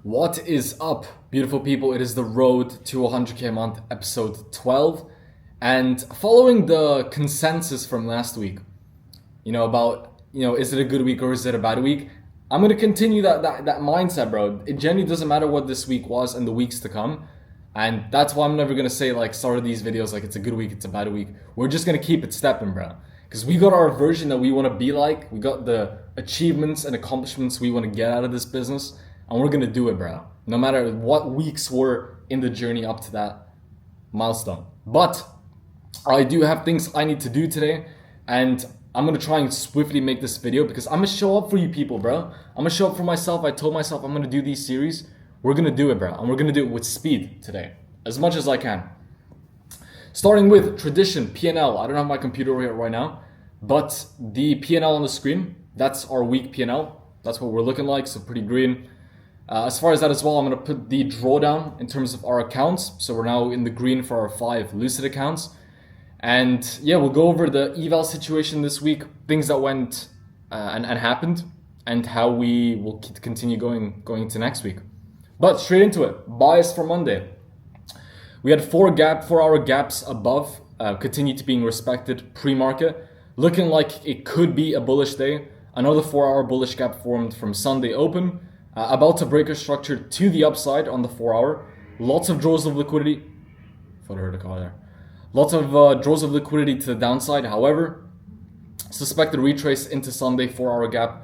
What is up, beautiful people? It is the road to 100k a month, episode 12. And following the consensus from last week, about, is it a good week or is it a bad week? I'm going to continue that mindset, bro. It genuinely doesn't matter what this week was and the weeks to come. And that's why I'm never going to say, start of these videos, it's a good week, it's a bad week. We're just going to keep it stepping, bro. Because we got our version that we want to be like. We got the achievements and accomplishments we want to get out of this business. And we're gonna do it, bro. No matter what weeks were in the journey up to that milestone. But I do have things I need to do today. And I'm gonna try and swiftly make this video because I'm gonna show up for you people, bro. I'm gonna show up for myself. I told myself I'm gonna do these series. We're gonna do it, bro. And we're gonna do it with speed today. As much as I can. Starting with tradition, P&L. I don't have my computer here right now. But the P&L on the screen, that's our week P&L. That's what we're looking like, so pretty green. As far as that as well, I'm going to put the drawdown in terms of our accounts. So we're now in the green for our 5 Lucid accounts. And yeah, we'll go over the eval situation this week, things that went and happened, and how we will continue going into next week. But straight into it, bias for Monday. We had 4 hour gaps above, continue to being respected pre-market, looking like it could be a bullish day. Another 4-hour bullish gap formed from Sunday open. About to break a structure to the upside on the 4-hour. Lots of draws of liquidity. Thought I heard a car there. Lots of draws of liquidity to the downside. However, suspected retrace into Sunday 4-hour gap,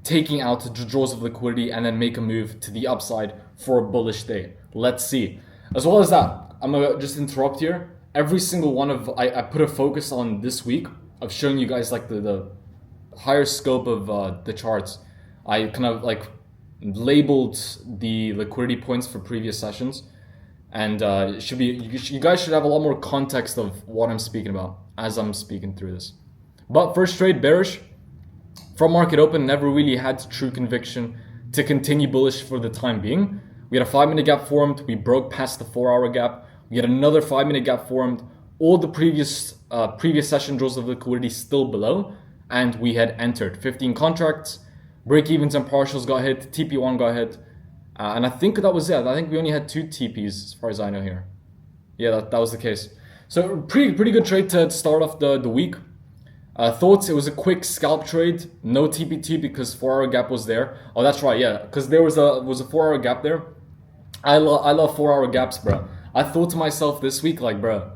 taking out the draws of liquidity and then make a move to the upside for a bullish day. Let's see. As well as that, I'm gonna just interrupt here. Every single one of I put a focus on this week of showing you guys the higher scope of the charts. I kind of labeled the liquidity points for previous sessions, and it should be you guys should have a lot more context of what I'm speaking about as I'm speaking through this. But first trade bearish from market open, never really had true conviction to continue bullish for the time being. We had a 5-minute gap formed, we broke past the 4-hour gap, we had another 5-minute gap formed, all the previous session draws of liquidity still below, and we had entered 15 contracts. Break-evens and partials got hit, TP1 got hit, and I think that was it. I think we only had 2 TPs as far as I know here. Yeah, that was the case. So pretty good trade to start off the week. Thoughts, it was a quick scalp trade, no TP2 because 4-hour gap was there. Oh, that's right, yeah, because there was a 4-hour gap there. I love 4-hour gaps, bro. I thought to myself this week, bro,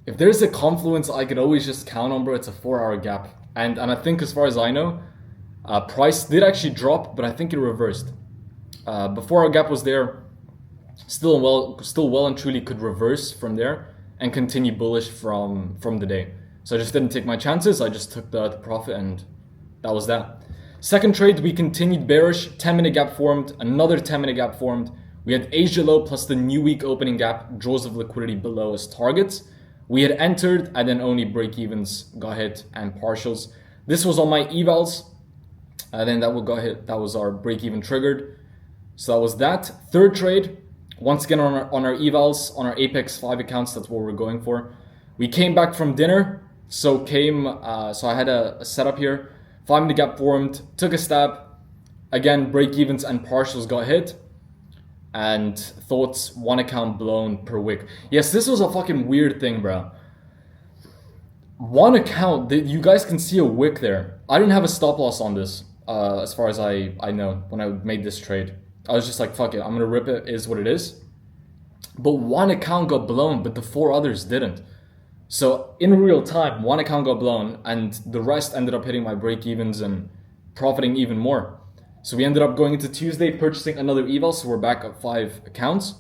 if there's a confluence I could always just count on, bro, it's a 4-hour gap. And I think as far as I know, price did actually drop, but I think it reversed. Before our gap was there, still well and truly could reverse from there and continue bullish from the day. So I just didn't take my chances. I just took the profit, and that was that. Second trade, we continued bearish. 10-minute gap formed, another 10-minute gap formed. We had Asia low plus the new week opening gap, draws of liquidity below as targets. We had entered, and then only break-evens got hit and partials. This was on my evals. Then that got hit. That was our break-even triggered. So that was that. Third trade, once again on our evals, on our Apex 5 accounts. That's what we're going for. We came back from dinner, so I had a setup here. 5-minute gap formed, took a stab. Again, break-evens and partials got hit. And thoughts, 1 account blown per wick. Yes, this was a fucking weird thing, bro. 1 account, you guys can see a wick there. I didn't have a stop loss on this. As far as I know, when I made this trade, I was just like, fuck it, I'm gonna rip it, is what it is. But 1 account got blown, but the 4 others didn't. So in real time, 1 account got blown, and the rest ended up hitting my break-evens and profiting even more. So we ended up going into Tuesday, purchasing another eval, so we're back at 5 accounts.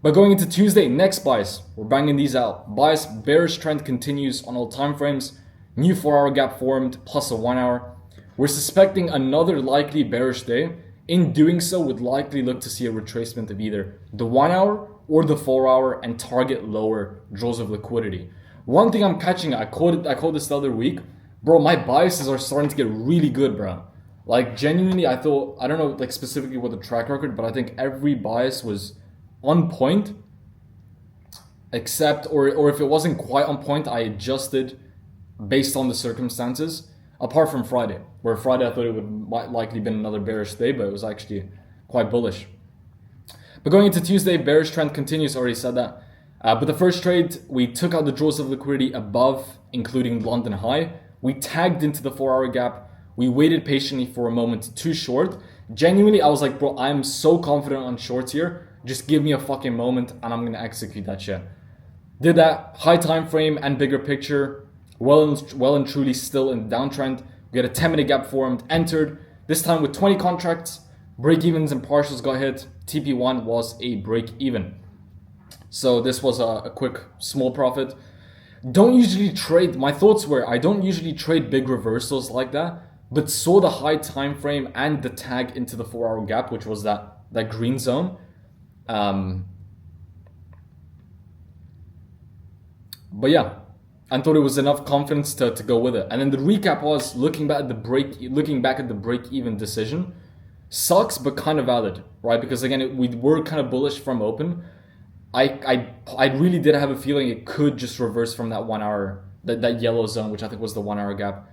But going into Tuesday, next bias, we're banging these out. Bias, bearish trend continues on all time frames. New 4-hour gap formed, plus a 1-hour. We're suspecting another likely bearish day. In doing so, would likely look to see a retracement of either the 1-hour or the 4-hour and target lower draws of liquidity. One thing I'm catching, I called this the other week, bro, my biases are starting to get really good, bro. Genuinely, I thought, I don't know specifically what the track record, but I think every bias was on point, except, or if it wasn't quite on point, I adjusted based on the circumstances. apart from Friday, where Friday I thought it would likely been another bearish day, but it was actually quite bullish. But going into Tuesday, bearish trend continues, already said that. But the first trade, we took out the draws of liquidity above, including London high. We tagged into the 4-hour gap. We waited patiently for a moment to short. Genuinely, I was like, bro, I'm so confident on shorts here. Just give me a fucking moment and I'm going to execute that shit. Did that, high time frame and bigger picture. Well and truly still in the downtrend. We had a 10-minute gap formed, entered. This time with 20 contracts. Break-evens and partials got hit. TP1 was a break-even. So this was a quick small profit. Don't usually trade, my thoughts were, I don't usually trade big reversals like that, but saw the high time frame and the tag into the 4-hour gap, which was that green zone. But yeah, I thought it was enough confidence to go with it. And then the recap was looking back at the break-even decision. Sucks, but kind of valid, right? Because again, we were kind of bullish from open. I really did have a feeling it could just reverse from that 1 hour, that yellow zone, which I think was the 1 hour gap.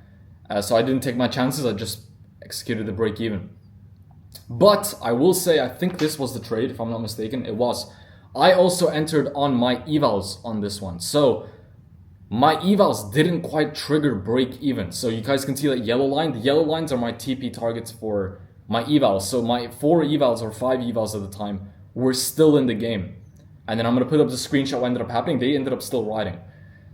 So I didn't take my chances. I just executed the break even. But I will say, I think this was the trade, if I'm not mistaken. It was. I also entered on my evals on this one. So my evals didn't quite trigger break even. So you guys can see that yellow line. The yellow lines are my TP targets for my evals. So my 4 evals or 5 evals at the time were still in the game. And then I'm going to put up the screenshot what ended up happening. They ended up still riding.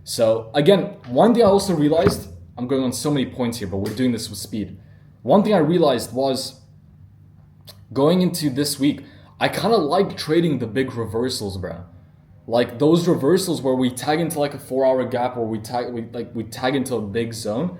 So again, one thing I also realized, I'm going on so many points here, but we're doing this with speed. One thing I realized was going into this week, I kind of like trading the big reversals, bro. Like those reversals where we tag into like a 4-hour gap or we tag into a big zone.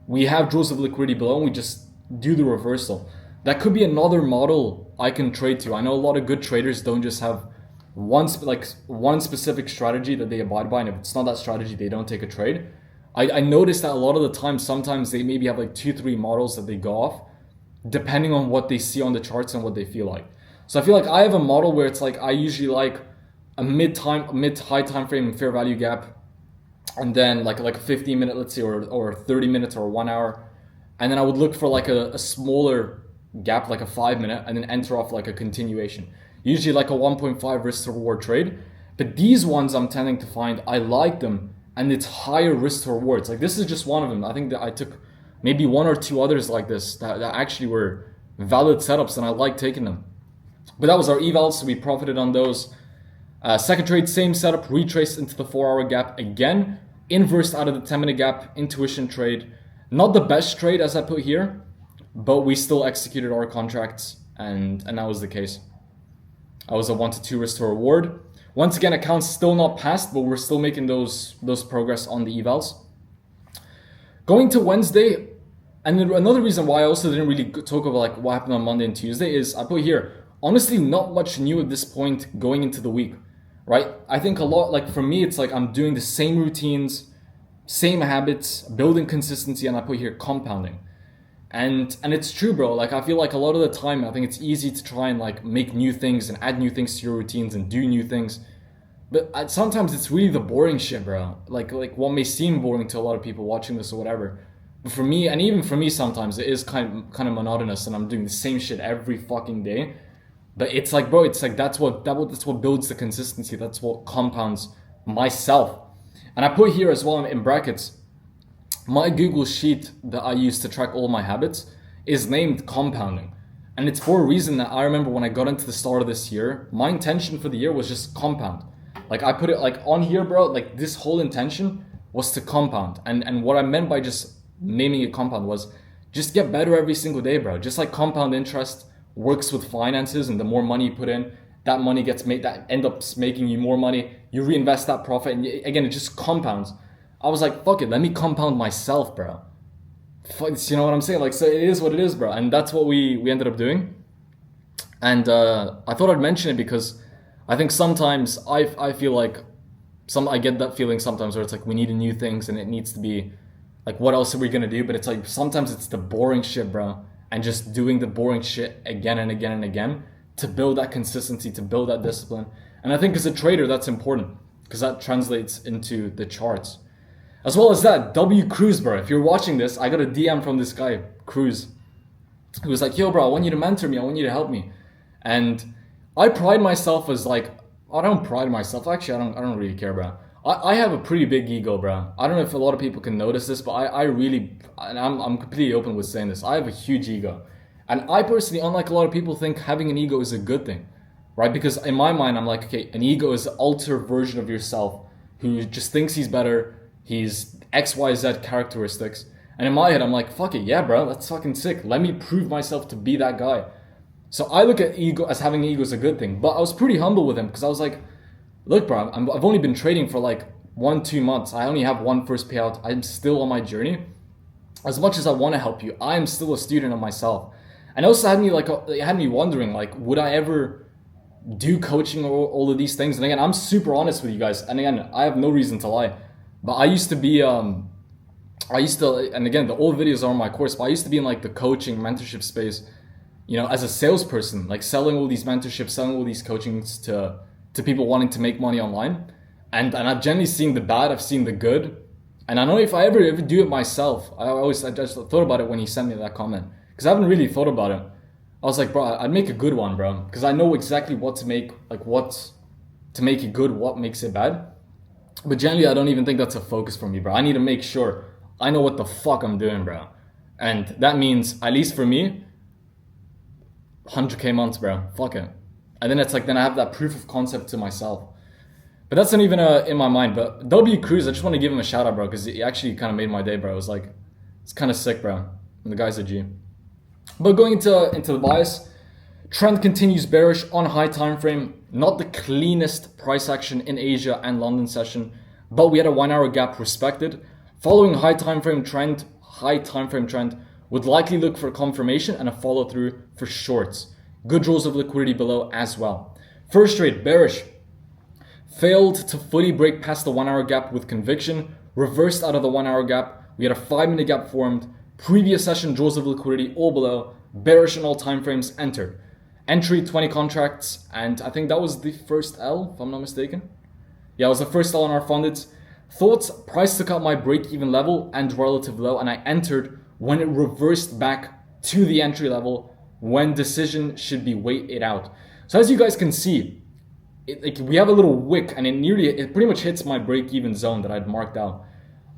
We have draws of liquidity below and we just do the reversal. That could be another model I can trade to. I know a lot of good traders don't just have one specific strategy that they abide by, and if it's not that strategy, they don't take a trade. I noticed that a lot of the time, sometimes they maybe have like 2-3 models that they go off, depending on what they see on the charts and what they feel like. So I feel like I have a model where it's like I usually like a mid to high time frame fair value gap, and then like a 15 minute, let's say, or 30 minutes or 1 hour, and then I would look for like a smaller gap, like a 5 minute, and then enter off like a continuation. Usually like a 1.5 risk to reward trade. But these ones I'm tending to find, I like them, and it's higher risk to rewards. Like this is just one of them. I think that I took maybe 1 or 2 others like this that actually were valid setups, and I like taking them. But that was our evals, so we profited on those. Second trade, same setup, retraced into the 4-hour gap again, inversed out of the 10-minute gap, intuition trade. Not the best trade as I put here, but we still executed our contracts, and that was the case. I was a 1 to 2 risk to reward. Once again, accounts still not passed, but we're still making those progress on the evals. Going to Wednesday, and another reason why I also didn't really talk about like what happened on Monday and Tuesday is I put here, honestly, not much new at this point going into the week, right? I think a lot, like for me, it's like I'm doing the same routines, same habits, building consistency, and I put here compounding. And it's true, bro. Like I feel like a lot of the time, I think it's easy to try and like make new things and add new things to your routines and do new things. But sometimes it's really the boring shit, bro. Like what may seem boring to a lot of people watching this or whatever. But for me, and even for me sometimes, it is kind of monotonous and I'm doing the same shit every fucking day. But it's like, bro, it's like that's what builds the consistency. That's what compounds myself. And I put here as well in brackets, my Google sheet that I use to track all my habits is named compounding. And it's for a reason that I remember when I got into the start of this year, my intention for the year was just compound. Like I put it like on here, bro, like this whole intention was to compound. And what I meant by just naming it compound was just get better every single day, bro. Just like compound interest works with finances, and the more money you put in, that money gets made, that ends up making you more money. You reinvest that profit, and again, it just compounds. I was like, fuck it, let me compound myself, bro. You know what I'm saying? Like, so it is what it is, bro. And that's what we ended up doing. And I thought I'd mention it because I think sometimes I feel like I get that feeling sometimes where it's like we need new things and it needs to be like, what else are we gonna do? But it's like sometimes it's the boring shit, bro. And just doing the boring shit again and again and again to build that consistency, to build that discipline. And I think as a trader, that's important because that translates into the charts. As well as that, W Cruz, bro. If you're watching this, I got a DM from this guy, Cruz, who was like, yo, bro, I want you to mentor me. I want you to help me. And I pride myself as like, I don't pride myself. Actually, I don't really care, bro. I have a pretty big ego, bro. I don't know if a lot of people can notice this, but I really, and I'm completely open with saying this. I have a huge ego. And I personally, unlike a lot of people, think having an ego is a good thing, right? Because in my mind, I'm like, okay, an ego is an alter version of yourself who just thinks he's better. He's XYZ characteristics. And in my head, I'm like, fuck it, yeah, bro, that's fucking sick. Let me prove myself to be that guy. So I look at ego as having an ego is a good thing. But I was pretty humble with him because I was like, look, bro, I've only been trading for like 1-2 months. I only have one first payout. I'm still on my journey. As much as I want to help you, I am still a student of myself. And also it had me wondering, like, would I ever do coaching or all of these things? And again, I'm super honest with you guys. And again, I have no reason to lie. But and again, the old videos are on my course, but I used to be in like the coaching mentorship space, as a salesperson, like selling all these mentorships, selling all these coachings to people wanting to make money online. And I've generally seen the bad, I've seen the good. And I know if I ever do it myself, I just thought about it when he sent me that comment. Because I haven't really thought about it. I was like, bro, I'd make a good one, bro. Because I know exactly what to make, like what to make it good, what makes it bad. But generally, I don't even think that's a focus for me, bro. I need to make sure I know what the fuck I'm doing, bro. And that means, at least for me, 100K months, bro. Fuck it. And then it's like, then I have that proof of concept to myself. But that's not even in my mind. But W Cruz, I just want to give him a shout out, bro, because he actually kind of made my day, bro. It was like, it's kind of sick, bro. And the guy's a G. But going into the bias, trend continues bearish on high time frame. Not the cleanest price action in Asia and London session, but we had a 1 hour gap respected. Following high time frame trend would likely look for confirmation and a follow through for shorts. Good draws of liquidity below as well. First trade, bearish. Failed to fully break past the 1 hour gap with conviction. Reversed out of the 1 hour gap. We had a 5-minute gap formed. Previous session draws of liquidity all below. Bearish in all time frames entered. Entry 20 contracts, and I think that was the first L, if I'm not mistaken. Yeah, it was the first L on our funded. Thoughts, price took out my break-even level and relative low, and I entered when it reversed back to the entry level when decision should be wait it out. So as you guys can see, we have a little wick, and it pretty much hits my break-even zone that I'd marked out.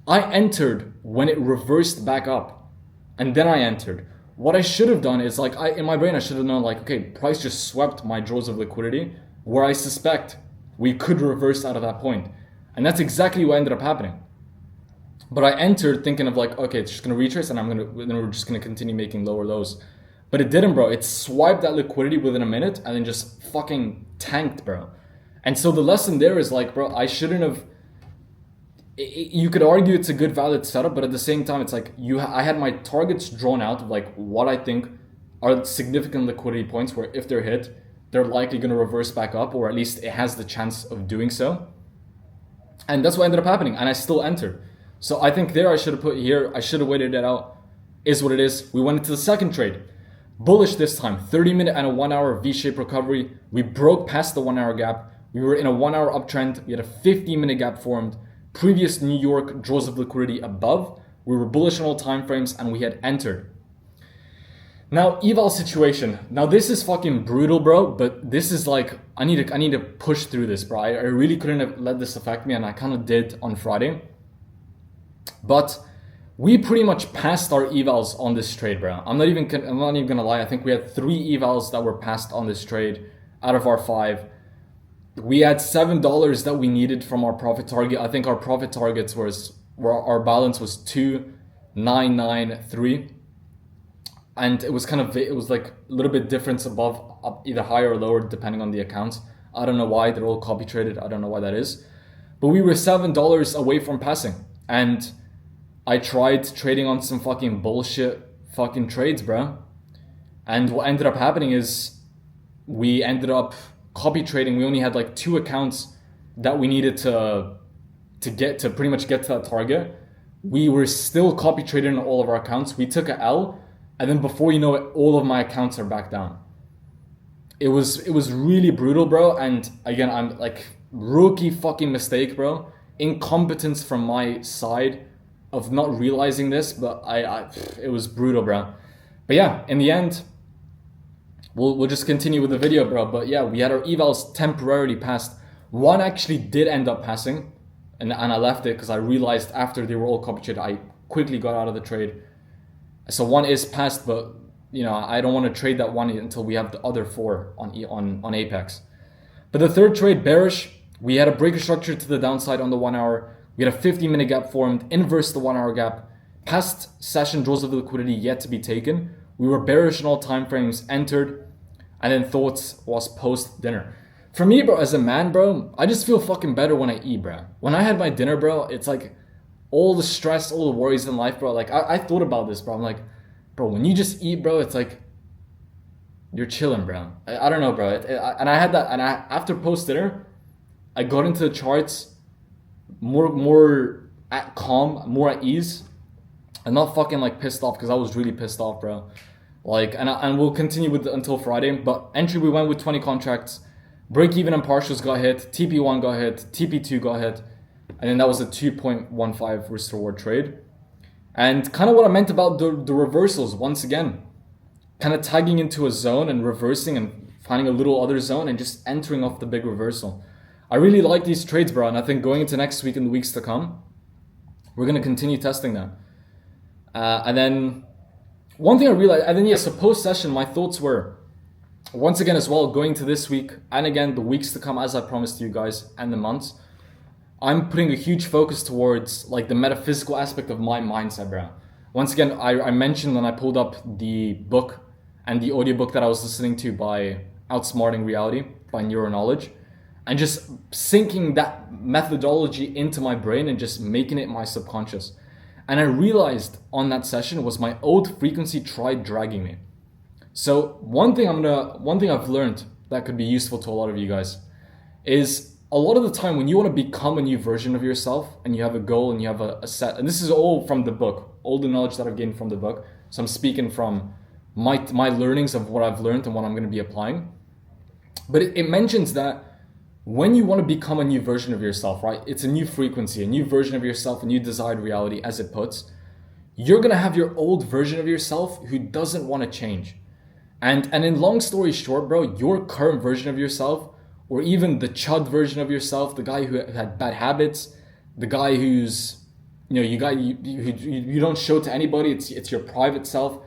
I entered when it reversed back up, and then I entered. What I should have done is in my brain, I should have known okay, price just swept my draws of liquidity where I suspect we could reverse out of that point. And that's exactly what ended up happening. But I entered thinking of okay, it's just going to retrace and then we're just going to continue making lower lows. But it didn't, bro. It swiped that liquidity within a minute and then just fucking tanked, bro. And so the lesson there is bro, I shouldn't have. You could argue it's a good valid setup, but at the same time, it's I had my targets drawn out of what I think are significant liquidity points where if they're hit, they're likely going to reverse back up, or at least it has the chance of doing so. And that's what ended up happening, and I still entered. So I think there I should have put here, I should have waited it out, is what it is. We went into the second trade. Bullish this time, 30-minute and a 1 hour V-shaped recovery. We broke past the 1 hour gap. We were in a 1 hour uptrend. We had a 15-minute gap formed. Previous New York draws of liquidity above. We were bullish on all time frames and we had entered. Now, eval situation. Now this is fucking brutal, bro, but this is I need to push through this, bro. I really couldn't have let this affect me, and I kind of did on Friday. But we pretty much passed our evals on this trade, bro. I'm not even gonna lie. I think we had 3 evals that were passed on this trade out of our 5. We had $7 that we needed from our profit target. I think our profit targets our balance was 2,993, and it was a little bit difference above, either higher or lower depending on the accounts. I don't know why. They're all copy traded. I don't know why that is, but we were $7 away from passing, and I tried trading on some fucking bullshit fucking trades, bro. And what ended up happening is we ended up copy trading. We only had 2 accounts that we needed to pretty much get to that target. We were still copy trading on all of our accounts. We took a L, and then before you know it, all of my accounts are back down. It was really brutal, bro. And again, I'm rookie fucking mistake, bro. Incompetence from my side of not realizing this, but it was brutal, bro. But yeah, in the end, we'll just continue with the video, bro. But yeah, we had our evals temporarily passed. One actually did end up passing, and I left it because I realized after they were all copy traded, I quickly got out of the trade. So one is passed, but I don't want to trade that one until we have the other four on Apex. But the third trade, bearish, we had a breaker structure to the downside on the 1 hour. We had a 15-minute gap formed, inverse the 1 hour gap. Past session draws of liquidity yet to be taken. We were bearish in all time frames, entered, and then thoughts was post dinner. For me, bro, as a man, bro, I just feel fucking better when I eat, bro. When I had my dinner, bro, it's like all the stress, all the worries in life, bro. Like I thought about this, bro. I'm like, bro, when you just eat, bro, it's like you're chilling, bro. I don't know, bro. And I had that, and after post dinner, I got into the charts more at calm, more at ease. I'm not fucking like pissed off because I was really pissed off, bro. Like, and we'll continue with until Friday. But entry, we went with 20 contracts. Break even and partials got hit. TP1 got hit. TP2 got hit. And then that was a 2.15 risk reward trade. And kind of what I meant about the reversals, once again, kind of tagging into a zone and reversing and finding a little other zone and just entering off the big reversal. I really like these trades, bro. And I think going into next week and the weeks to come, we're going to continue testing that. And then one thing I realized, and then yes, so post session, my thoughts were, once again as well, going to this week and again the weeks to come, as I promised you guys, and the months, I'm putting a huge focus towards like the metaphysical aspect of my mindset, bro. Once again, I mentioned when I pulled up the book and the audiobook that I was listening to by Outsmarting Reality by Neuroknowledge, and just sinking that methodology into my brain and just making it my subconscious. And I realized on that session was my old frequency tried dragging me. So one thing I've learned that could be useful to a lot of you guys is a lot of the time when you want to become a new version of yourself and you have a goal and you have a set, and this is all from the book, all the knowledge that I've gained from the book. So I'm speaking from my learnings of what I've learned and what I'm going to be applying. But it mentions that when you want to become a new version of yourself, right? It's a new frequency, a new version of yourself, a new desired reality, as it puts. You're going to have your old version of yourself who doesn't want to change. And in long story short, bro, your current version of yourself, or even the chud version of yourself, the guy who had bad habits, the guy who's, you don't show to anybody, it's your private self,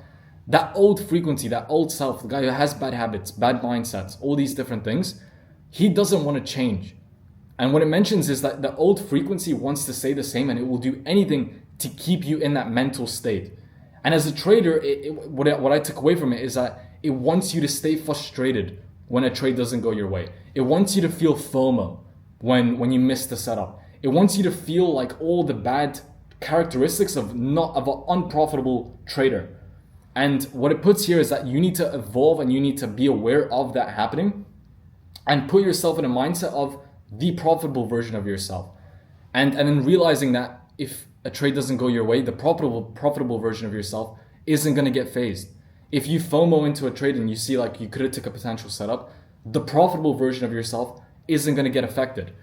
that old frequency, that old self, the guy who has bad habits, bad mindsets, all these different things, he doesn't want to change. And what it mentions is that the old frequency wants to stay the same and it will do anything to keep you in that mental state. And as a trader, what I took away from it is that it wants you to stay frustrated when a trade doesn't go your way. It wants you to feel FOMO when you miss the setup. It wants you to feel like all the bad characteristics of an unprofitable trader. And what it puts here is that you need to evolve and you need to be aware of that happening and put yourself in a mindset of the profitable version of yourself. And then realizing that if a trade doesn't go your way, the profitable version of yourself isn't going to get phased. If you FOMO into a trade and you see like you could have took a potential setup, the profitable version of yourself isn't going to get affected.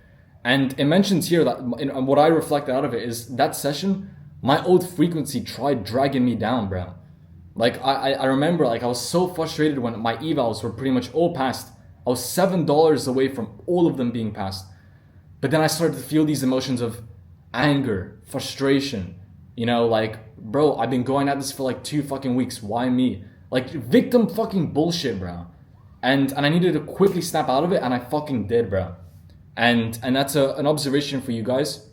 And it mentions here that, and what I reflect out of it is that session, my old frequency tried dragging me down, bro. Like I remember like I was so frustrated when my evals were pretty much all passed. I was $7 away from all of them being passed. But then I started to feel these emotions of anger, frustration, like, bro, I've been going at this for like 2 fucking weeks. Why me? Like victim fucking bullshit, bro. And I needed to quickly snap out of it, and I fucking did, bro. And that's an observation for you guys,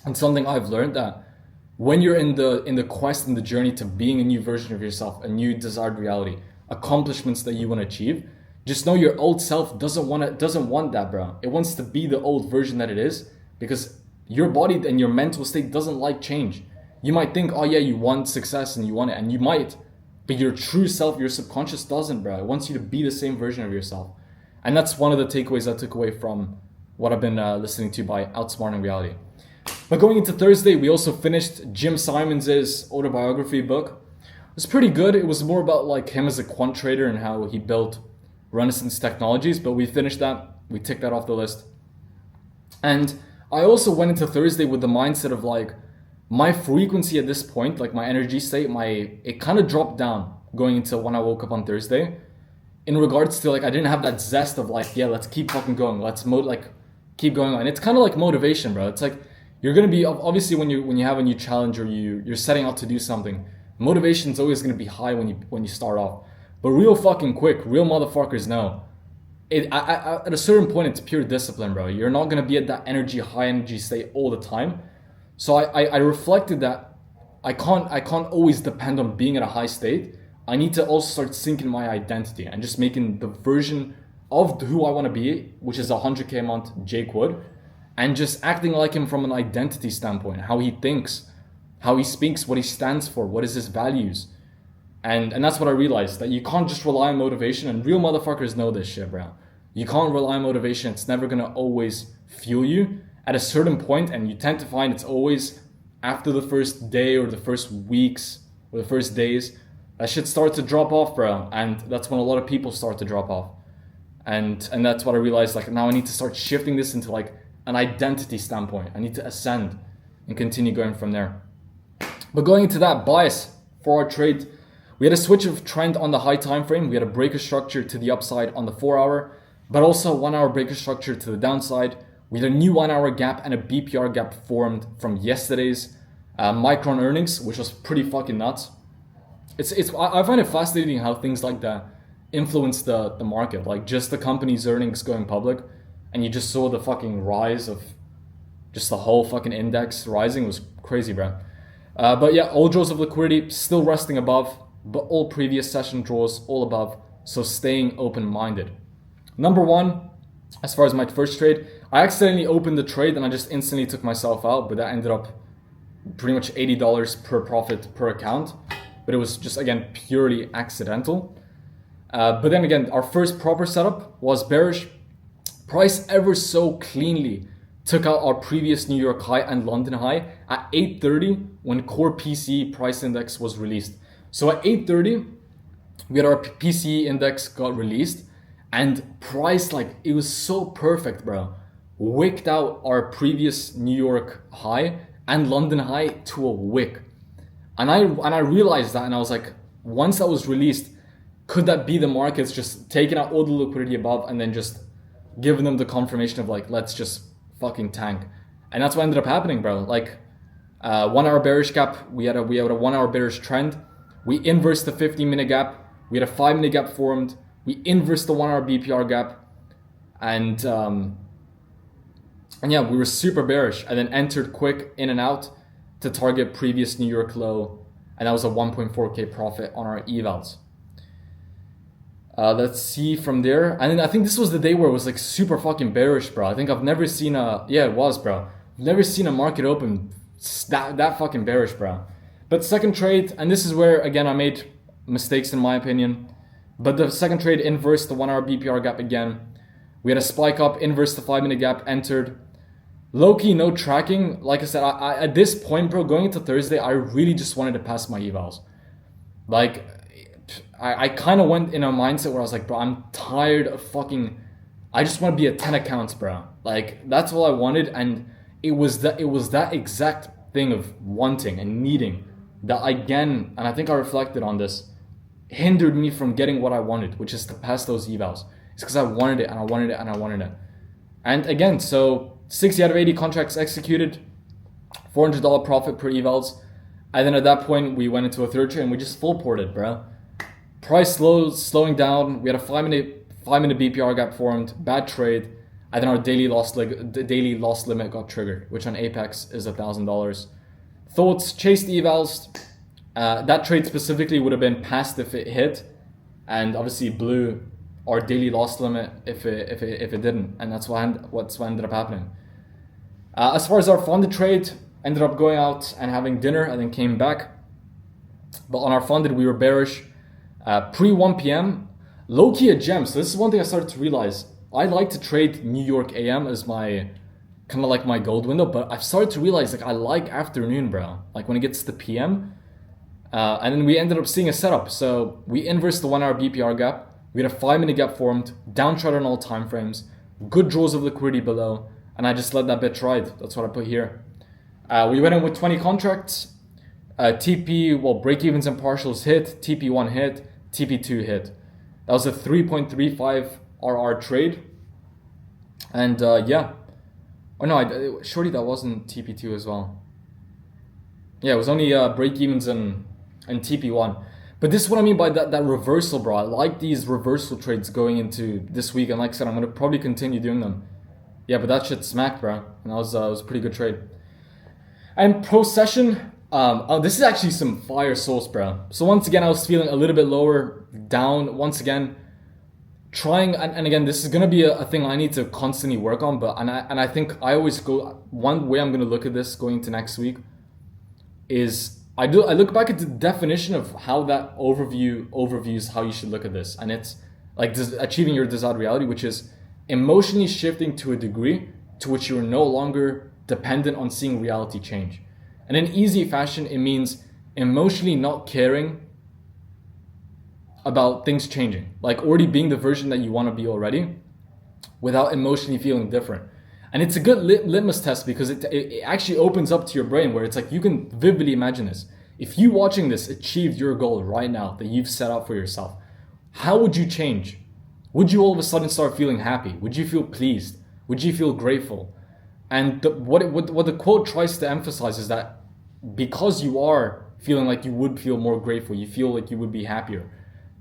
and something I've learned, that when you're in the quest and the journey to being a new version of yourself, a new desired reality, accomplishments that you want to achieve, just know your old self doesn't want that, bro. It wants to be the old version that it is, because your body and your mental state doesn't like change. You might think, oh yeah, you want success and you want it, and you might, but your true self, your subconscious doesn't, bro. It wants you to be the same version of yourself. And that's one of the takeaways I took away from what I've been listening to by Outsmarting Reality. But going into Thursday, we also finished Jim Simons' autobiography book. It was pretty good. It was more about like him as a quant trader and how he built Renaissance Technologies, but we finished that. We ticked that off the list. And I also went into Thursday with the mindset of like, my frequency at this point, like my energy state, it kind of dropped down going into when I woke up on Thursday. in regards to like I didn't have that zest of like, yeah, let's keep fucking going, keep going on. It's kind of like motivation, bro. It's like you're gonna be obviously when you have a new challenge or you're setting out to do something, motivation's always gonna be high when you start off. But real fucking quick, real motherfuckers know. At a certain point, it's pure discipline, bro. You're not gonna be at that high energy state all the time. So I reflected that I can't always depend on being at a high state. I need to also start syncing my identity and just making the version of who I want to be, which is 100K a month Jake Wood, and just acting like him from an identity standpoint, how he thinks, how he speaks, what he stands for, what is his values. And that's what I realized, that you can't just rely on motivation, and real motherfuckers know this shit, bro. You can't rely on motivation. It's never gonna always fuel you. At a certain point, and you tend to find it's always after the first day or the first weeks or the first days, that shit starts to drop off, bro. And that's when a lot of people start to drop off. And that's what I realized, like now I need to start shifting this into like an identity standpoint. I need to ascend and continue going from there. But going into that bias for our trade, we had a switch of trend on the high time frame. We had a breaker structure to the upside on the 4 hour, but also a 1 hour breaker structure to the downside. We had a new 1 hour gap and a BPR gap formed from yesterday's Micron earnings, which was pretty fucking nuts. I find it fascinating how things like that influence the market. Like just the company's earnings going public, and you just saw the fucking rise of just the whole fucking index rising. It was crazy, bro. But yeah, all draws of liquidity still resting above, but all previous session draws all above. So staying open-minded. Number one, as far as my first trade, I accidentally opened the trade and I just instantly took myself out, but that ended up pretty much $80 per profit per account. But it was just, again, purely accidental. But then again, our first proper setup was bearish. Price ever so cleanly took out our previous New York high and London high at 8:30 when core PCE price index was released. So at 8:30, we had our PCE index got released, and price, like, it was so perfect, bro. Wicked out our previous New York high and London high to a wick. And I realized that, and I was like, once that was released, could that be the markets just taking out all the liquidity above and then just giving them the confirmation of like, let's just fucking tank? And that's what ended up happening, bro. Like 1 hour bearish gap, we had a 1 hour bearish trend. We inversed the 15-minute gap. We had a 5-minute gap formed. We inversed the 1 hour BPR gap. And yeah, we were super bearish and then entered quick in and out to target previous New York low, and that was a 1.4K profit on our evals. Let's see from there. And then I think this was the day where it was like super fucking bearish, bro. I think I've never seen it was, bro. I've never seen a market open that fucking bearish, bro. But second trade, and this is where again I made mistakes in my opinion, but the second trade inversed the 1 hour BPR gap again. We had a spike up, inversed the 5-minute gap, entered. Low-key, no tracking. Like I said, I at this point, bro, going into Thursday, I really just wanted to pass my evals. Like, I kind of went in a mindset where I was like, bro, I'm tired of fucking... I just want to be at 10 accounts, bro. Like, that's all I wanted, and it was that exact thing of wanting and needing that, again, and I think I reflected on this, hindered me from getting what I wanted, which is to pass those evals. It's because I wanted it, and I wanted it, and I wanted it. And again, so... 60 out of 80 contracts executed, $400 profit per evals. And then at that point, we went into a third trade and we just full ported, bro. Price slowing down. We had a 5-minute BPR gap formed, bad trade. And then our daily loss limit got triggered, which on Apex is $1,000. Thoughts, chased evals. That trade specifically would have been passed if it hit, and obviously blew our daily loss limit if it didn't, and that's what ended up happening. As far as our funded trade, ended up going out and having dinner and then came back. But on our funded, we were bearish. Pre 1 p.m, low-key a gem. So this is one thing I started to realize. I like to trade New York AM as my kind of like my gold window, but I've started to realize like I like afternoon, bro. Like when it gets to PM. And then we ended up seeing a setup. So we inversed the 1 hour BPR gap. We had a 5-minute gap formed, downtrend on all time frames, good draws of liquidity below, and I just let that bit ride. That's what I put here. We went in with 20 contracts. TP, well, break-evens and partials hit, TP1 hit, TP2 hit. That was a 3.35 RR trade. And yeah. Oh no, surely that wasn't TP2 as well. Yeah, it was only break-evens and TP1. But this is what I mean by that reversal, bro. I like these reversal trades going into this week. And like I said, I'm going to probably continue doing them. Yeah, but that shit smacked, bro. And that was a pretty good trade. And pro session, this is actually some fire sauce, bro. So once again, I was feeling a little bit lower down. Once again, trying, and again, this is gonna be a thing I need to constantly work on. But I think I always go, one way I'm gonna look at this going into next week is I look back at the definition of how that overviews how you should look at this, and it's like achieving your desired reality, which is emotionally shifting to a degree to which you are no longer dependent on seeing reality change. And in easy fashion, it means emotionally not caring about things changing, like already being the version that you want to be already without emotionally feeling different. And it's a good litmus test because it actually opens up to your brain where it's like you can vividly imagine this. If you watching this achieved your goal right now that you've set out for yourself, how would you change? Would you all of a sudden start feeling happy? Would you feel pleased? Would you feel grateful? And what the quote tries to emphasize is that because you are feeling like you would feel more grateful, you feel like you would be happier,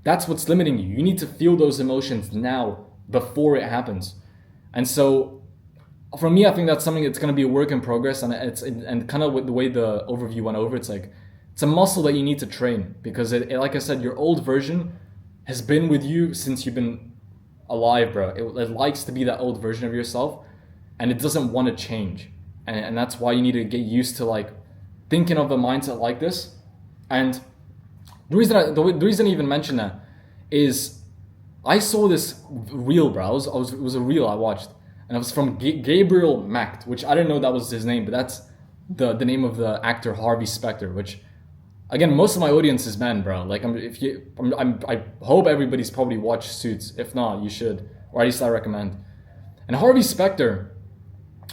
that's what's limiting you. You need to feel those emotions now before it happens. And so for me, I think that's something that's going to be a work in progress. And kind of with the way the overview went over, it's like it's a muscle that you need to train because like I said, your old version has been with you since you've been alive, bro. It likes to be that old version of yourself, and it doesn't want to change. And that's why you need to get used to like thinking of a mindset like this. And the reason I even mention that is I saw this reel, bro. It was a reel I watched, and it was from Gabriel Macht, which I didn't know that was his name, but that's the name of the actor Harvey Specter. Which, again, most of my audience is men, bro. Like, I hope everybody's probably watched Suits. If not, you should, or at least I recommend. And Harvey Specter,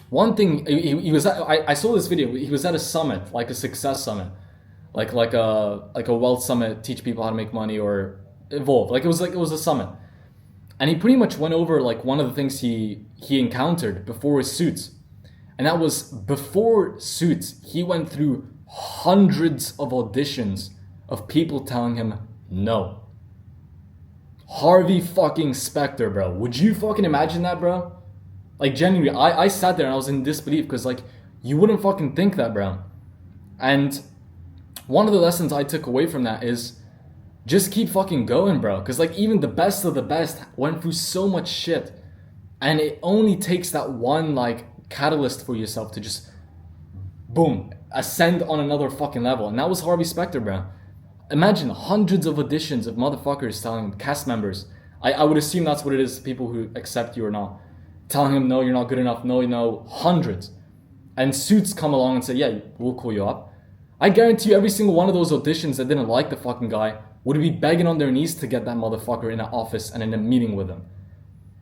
one thing he was at, I saw this video. He was at a summit, like a success summit, like a wealth summit, teach people how to make money or evolve. Like it was a summit, and he pretty much went over like one of the things he encountered before his Suits, and that was before Suits. He went through hundreds of auditions of people telling him no. Harvey fucking Specter, bro. Would you fucking imagine that, bro? Like, genuinely, I sat there and I was in disbelief because, like, you wouldn't fucking think that, bro. And one of the lessons I took away from that is just keep fucking going, bro. Because, like, even the best of the best went through so much shit. And it only takes that one, like, catalyst for yourself to just, boom, ascend on another fucking level. And that was Harvey Specter, bro. Imagine hundreds of auditions of motherfuckers telling cast members. I would assume that's what it is, people who accept you or not. Telling him, no, you're not good enough, no, hundreds. And Suits come along and say, yeah, we'll call you up. I guarantee you every single one of those auditions that didn't like the fucking guy would be begging on their knees to get that motherfucker in an office and in a meeting with him.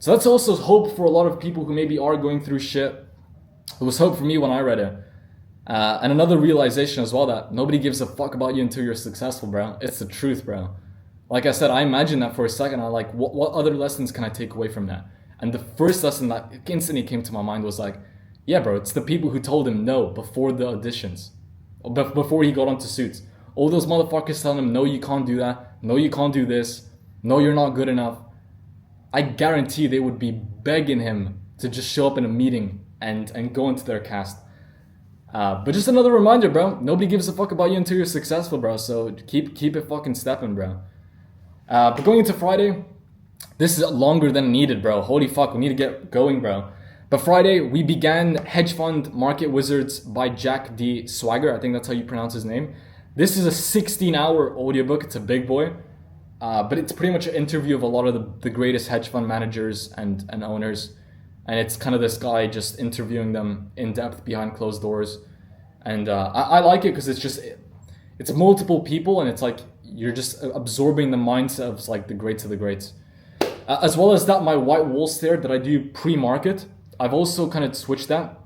So that's also hope for a lot of people who maybe are going through shit. It was hope for me when I read it. And another realization as well that nobody gives a fuck about you until you're successful, bro. It's the truth, bro. Like I said, I imagined that for a second. I like, what other lessons can I take away from that? And the first lesson that instantly came to my mind was like, yeah, bro, it's the people who told him no before the auditions, before he got onto Suits. All those motherfuckers telling him, no, you can't do that. No, you can't do this. No, you're not good enough. I guarantee they would be begging him to just show up in a meeting and go into their cast. But just another reminder, bro. Nobody gives a fuck about you until you're successful, bro. So keep it fucking stepping, bro. But going into Friday, this is longer than needed, bro. Holy fuck, we need to get going, bro. But Friday, we began Hedge Fund Market Wizards by Jack D. Swagger. I think that's how you pronounce his name. This is a 16-hour audiobook. It's a big boy. But it's pretty much an interview of a lot of the greatest hedge fund managers and owners. And it's kind of this guy just interviewing them in depth behind closed doors. And I like it because it's multiple people, and it's like you're just absorbing the mindset of like the greats of the greats. As well as that, my white wall stare that I do pre-market, I've also kind of switched that.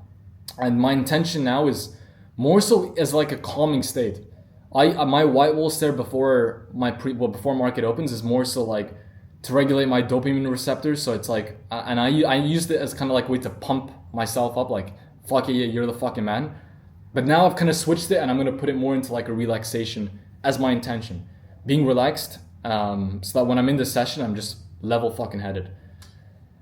And my intention now is more so as like a calming state. My white wall stare before before market opens is more so like to regulate my dopamine receptors. So it's like, and I used it as kind of like a way to pump myself up, like, fuck yeah, you're the fucking man. But now I've kind of switched it, and I'm going to put it more into like a relaxation as my intention. Being relaxed, so that when I'm in the session, I'm just level fucking headed.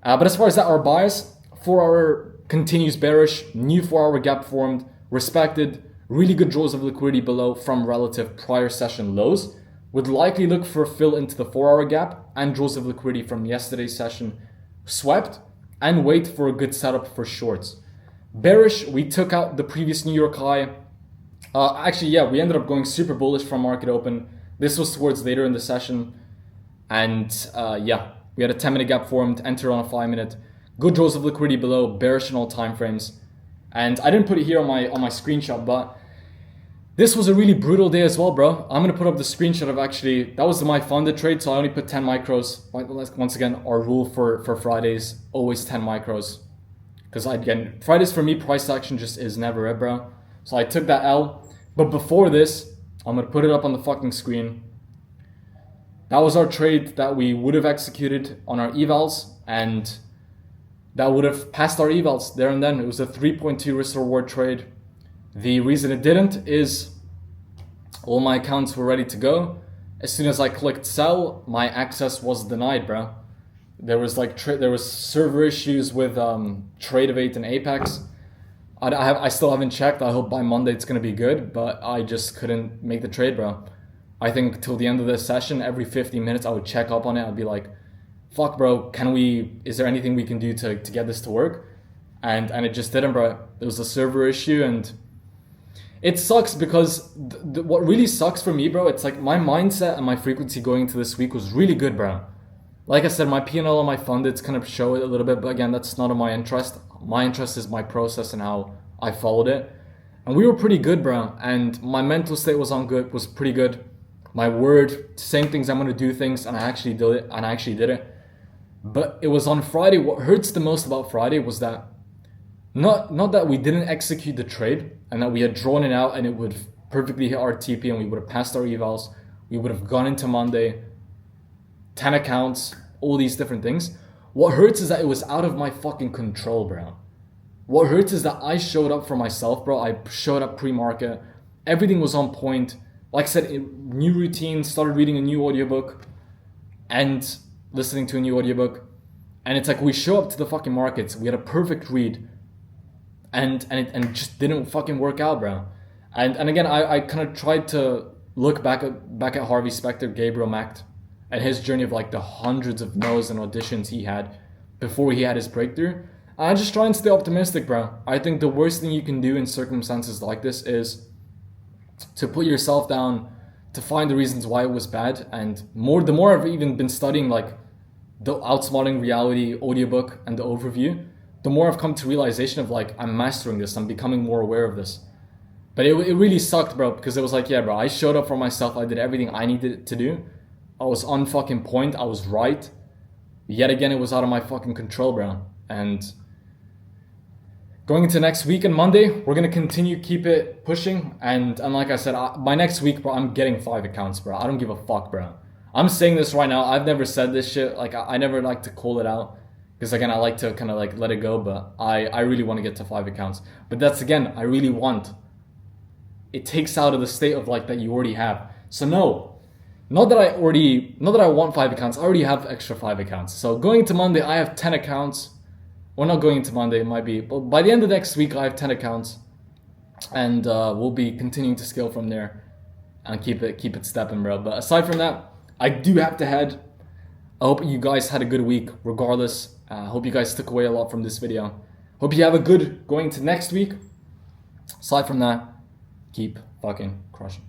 But as far as that, our bias, 4 hour continues bearish, new 4 hour gap formed, respected, really good draws of liquidity below from relative prior session lows. Would likely look for a fill into the 4 hour gap and draws of liquidity from yesterday's session swept, and wait for a good setup for shorts. Bearish, we took out the previous New York high. We ended up going super bullish from market open. This was towards later in the session. And we had a 10-minute gap formed, enter on a 5-minute. Good draws of liquidity below, bearish in all time frames. And I didn't put it here on my screenshot, but this was a really brutal day as well, bro. I'm gonna put up the screenshot of that was my funded trade, so I only put 10 micros. Once again, our rule for Fridays, always 10 micros. Because again, Fridays for me, price action just is never it, bro. So I took that L. But before this, I'm gonna put it up on the fucking screen. That was our trade that we would have executed on our evals, and that would have passed our evals there and then. It was a 3.2 risk reward trade. The reason it didn't is all my accounts were ready to go. As soon as I clicked sell, my access was denied, bro. There was server issues with Trade8 and Apex. I still haven't checked. I hope by Monday it's gonna be good, but I just couldn't make the trade, bro. I think till the end of this session, every 15 minutes I would check up on it. I'd be like, fuck, bro, is there anything we can do to get this to work? And it just didn't, bro. There was a server issue, and it sucks because what really sucks for me, bro, it's like my mindset and my frequency going into this week was really good, bro. Like I said, my P&L and my funded's kind of show it a little bit, but again, that's not in my interest. My interest is my process and how I followed it. And we were pretty good, bro. And my mental state was pretty good. My word, saying things, I'm gonna do things, and I actually did it. But it was on Friday. What hurts the most about Friday was that not that we didn't execute the trade and that we had drawn it out and it would perfectly hit our TP and we would have passed our evals. We would have gone into Monday, 10 accounts, all these different things. What hurts is that it was out of my fucking control, bro. What hurts is that I showed up for myself, bro. I showed up pre-market. Everything was on point. Like I said, new routine, started reading a new audiobook and listening to a new audiobook. And it's like we show up to the fucking markets. We had a perfect read. And it just didn't fucking work out, bro. And again, I kind of tried to look back at Harvey Specter, Gabriel Macht, and his journey of like the hundreds of no's and auditions he had before he had his breakthrough. I just try and stay optimistic, bro. I think the worst thing you can do in circumstances like this is to put yourself down, to find the reasons why it was bad. And the more I've even been studying like the Outsmarting Reality audiobook and the overview, the more I've come to realization of like, I'm mastering this, I'm becoming more aware of this. But it really sucked, bro, because it was like, yeah, bro, I showed up for myself, I did everything I needed to do. I was on fucking point, I was right. Yet again, it was out of my fucking control, bro. And going into next week and Monday, we're going to continue, keep it pushing. And like I said, by next week, bro, I'm getting 5 accounts, bro. I don't give a fuck, bro. I'm saying this right now. I've never said this shit. Like, I never like to call it out. Because again, I like to kind of like let it go. But I really want to get to 5 accounts. But that's, again, I really want. It takes out of the state of like that you already have. So no. Not that I want 5 accounts. I already have extra 5 accounts. So going into Monday, I have 10 accounts. Or not going into Monday, it might be. But by the end of next week, I have 10 accounts. And we'll be continuing to scale from there. And keep it stepping, bro. But aside from that, I do have to head. I hope you guys had a good week, regardless. I hope you guys took away a lot from this video. Hope you have a good going to next week. Aside from that, keep fucking crushing.